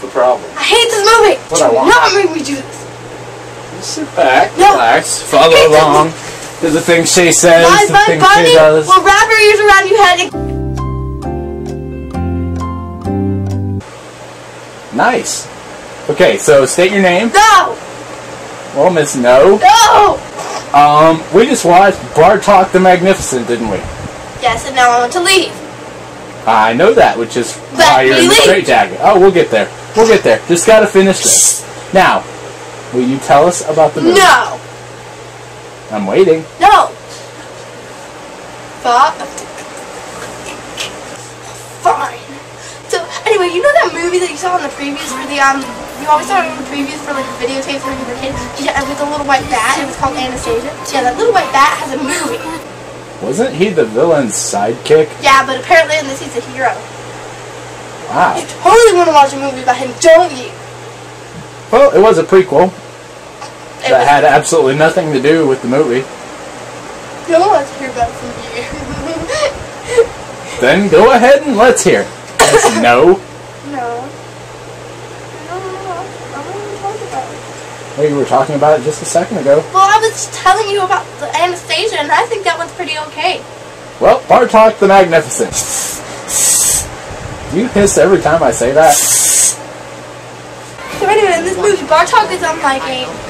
the problem? I hate this movie! What I want? Do not make me do this! Just sit back, No. relax, follow along. Do the things she says, the things she does. Will wrap her ears around your head and... Nice. Okay, so state your name. No! Well, Miss No. No! We just watched Bartok the Magnificent, didn't we? Yes, and now I want to leave. I know that, which is why you're in the straitjacket. Oh, we'll get there. We'll get there. Just gotta finish this. Now, will you tell us about the movie? No! I'm waiting. No! Fine. So, anyway, you know that movie that you saw in the previews for the, you always saw it in the previews for, like, the videotapes when you were kids? Yeah, with the little white bat. It was called Anastasia. Yeah, that little white bat has a movie. Wasn't he the villain's sidekick? Yeah, but apparently in this he's a hero. Wow. You totally want to watch a movie about him, don't you? Well, it was a prequel that had absolutely nothing to do with the movie. No one wants to hear about it from you. Then go ahead and let's hear. No. No. Well, you were talking about it just a second ago. Well, I was telling you about the Anastasia, and I think that one's pretty okay. Well, Bartok the Magnificent. Do you hiss every time I say that? So anyway, in this movie, Bartok is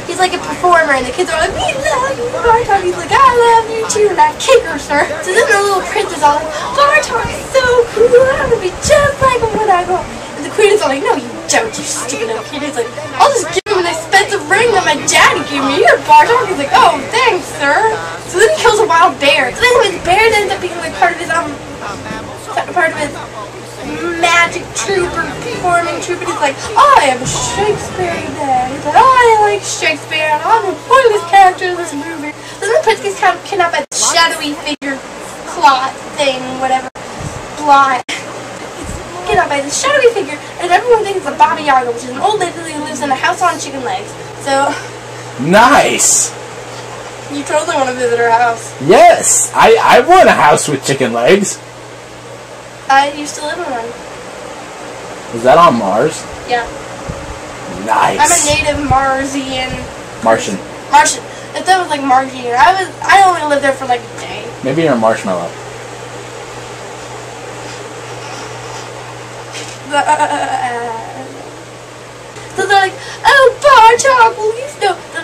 he's like a performer, and the kids are like, we love you, Bartok. He's like, I love you too, and I kick her, sir. So then the little prince is all like, Bartok is so cool, I want to be just like him when I grow up. And the queen is all like, no, you don't, you stupid little kid. He's like, I'll just give him an expensive ring that my daddy gave me. Here, Bartok. He's like, oh, thanks, sir. So then he kills a wild bear. So then his bear ends up being like part of his magic troupe or performing troupe, and he's like, I am Shakespeare today. He's like, I like Shakespeare, and I'm the funniest character in this movie. So then the prince gets kind of kidnapped by the shadowy figure, clot thing, whatever, blot. Get up by this shadowy figure, and everyone thinks it's a Baba Yaga, which is an old lady who lives in a house on chicken legs. So, nice. You totally want to visit her house. Yes, I want a house with chicken legs. I used to live in one. Is that on Mars? Yeah. Nice. I'm a native Marsian. Martian. Martian. I thought it was like Martian. I only lived there for like a day. Maybe you're a marshmallow. So they're like, oh, Bartok, well, you know, the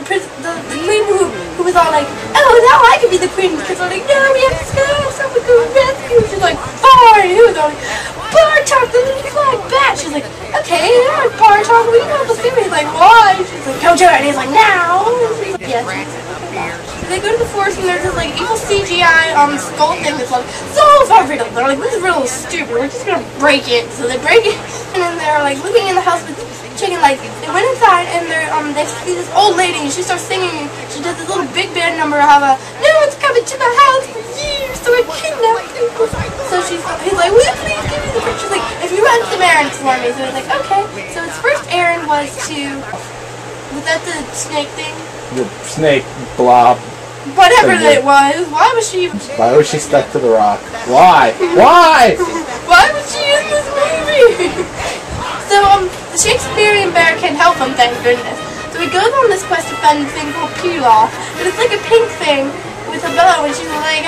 queen who was all like, oh, now I can be the queen, because they're like, no, we have to go, someone go rescue. She's like, fine. He was all like, Bartok, the little black bat. She's like, okay, all right, Bartok, will you help us do it? He's like, why? She's like, don't do it. And he's like, now. Yes. So they go to the forest, and there's this like evil CGI skull thing that's like, so riddle. They're like, this is real stupid. We're just gonna break it. So they break it, and then they're like living in the house with chicken legs. They went inside, and they see this old lady, and she starts singing. She does this little big band number of how no one's coming to my house for years, so I kidnapped people. So he's like, will you please give me the picture? She's like, if you run some errands for me. So he's like, okay. So his first errand was that the snake thing? The snake blob. Whatever it was. Why was she stuck to the rock? Why? Why? Why was she in this movie? So, the Shakespearean bear can't help him, thank goodness. So he goes on this quest to find this thing called Pilaf. But it's like a pink thing with a bow, and she's like,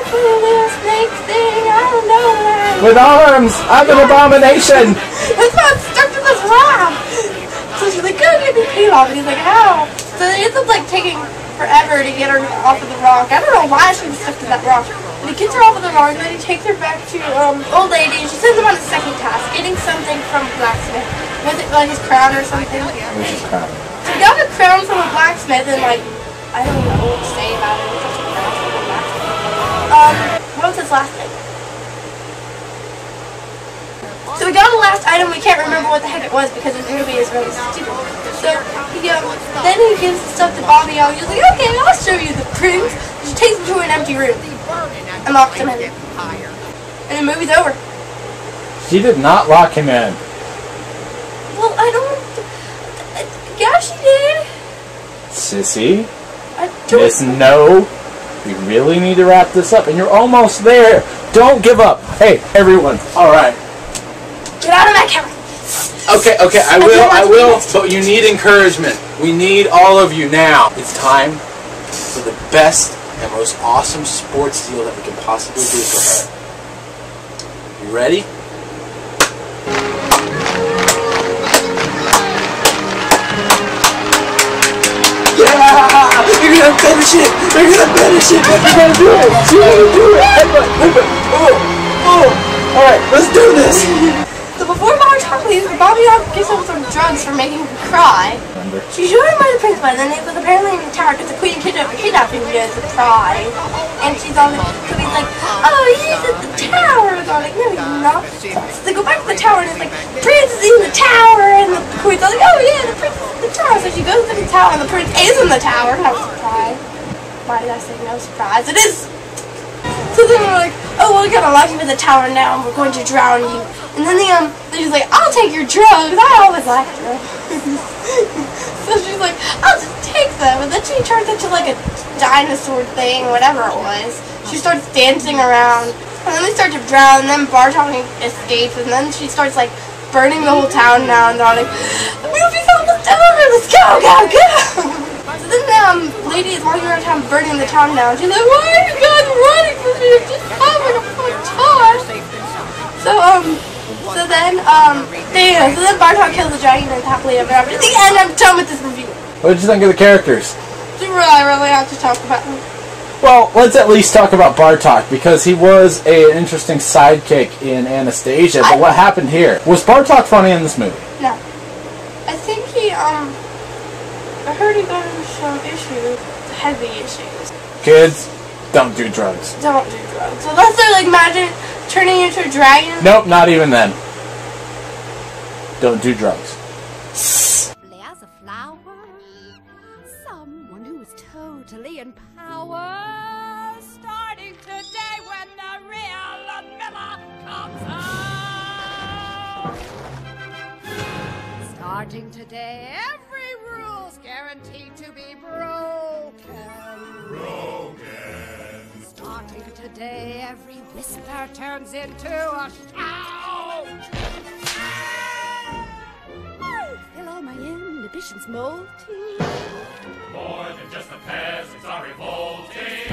put a little snake thing, I don't know. With arms! I'm an abomination! That's why I'm stuck to this rock! So she's like, go get me Pilaf, and he's like, how? So it ends up like taking forever to get her off of the rock. I don't know why she was stuck to that rock. But he gets her off of the rock, and then he takes her back to old lady, and she sends him on a second task, getting something from a blacksmith. Was it like his crown or something? What's his crown? So he got a crown from a blacksmith, and like, I don't know what to say about it. It's just a crown from a blacksmith. What was his last name? So we got a last item, we can't remember what the heck it was because this movie is really stupid. So then he gives the stuff to Bobby Yaga. He's like, okay, I'll show you the prince. She takes him to an empty room and locks him in. And the movie's over. She did not lock him in. Well, I don't... Yeah, she did. Sissy? Miss No. We really need to wrap this up, and you're almost there. Don't give up. Hey, everyone. All right. Get out of my camera. Okay, I will, but you need encouragement. We need all of you now. It's time for the best and most awesome sports deal that we can possibly do for her. You ready? Yeah! You're gonna finish it! You're gonna finish it! You're gonna do it! You're gonna do it! Headbutt! Oh! Alright, let's do this! So before Bartok leaves, Bobby gives him some drugs for making him cry. She's joined by the prince, but then it was apparently in the tower because the queen kidnapped him as a prize. And she's all like, so he's like, oh, he's at the tower. And I'm like, no, he's not. So they go back to the tower and it's like, the prince is in the tower. And the queen's all like, oh yeah, the prince is in the tower. So she goes to the tower and the prince is in the tower. No surprise. Why did I say no surprise? It is. So then we're like, oh, we're gonna lock you in the tower now and we're going to drown you. And then she's like, I'll take your drugs. I always like drugs. So she's like, I'll just take them. And then she turns into like a dinosaur thing, whatever it was. She starts dancing around. And then they start to drown. And then Bartok escapes. And then she starts like burning the whole town down. And they're like, the movie's almost over. Let's go, go, go. So then the lady is walking around town burning the town down. She's like, why are you guys running from me? I'm just having a fun time. So then Bartok kills the dragon and happily ever after. At the end, I'm done with this review. What did you think of the characters? Do I really have to talk about them? Well, let's at least talk about Bartok, because he was an interesting sidekick in Anastasia, but what happened here? Was Bartok funny in this movie? No. I think I heard he got into some issues, heavy issues. Kids, don't do drugs. Don't do drugs. Unless they're like magic turning into a dragon. Nope, not even then. Don't do drugs. There's a flower, someone who is totally in power, starting today when the real Miller comes out. Starting today, every rule's guaranteed to be broken. Starting today, every whisper turns into a shout. Fill all my inhibitions molting. More than just the peasants are revolting.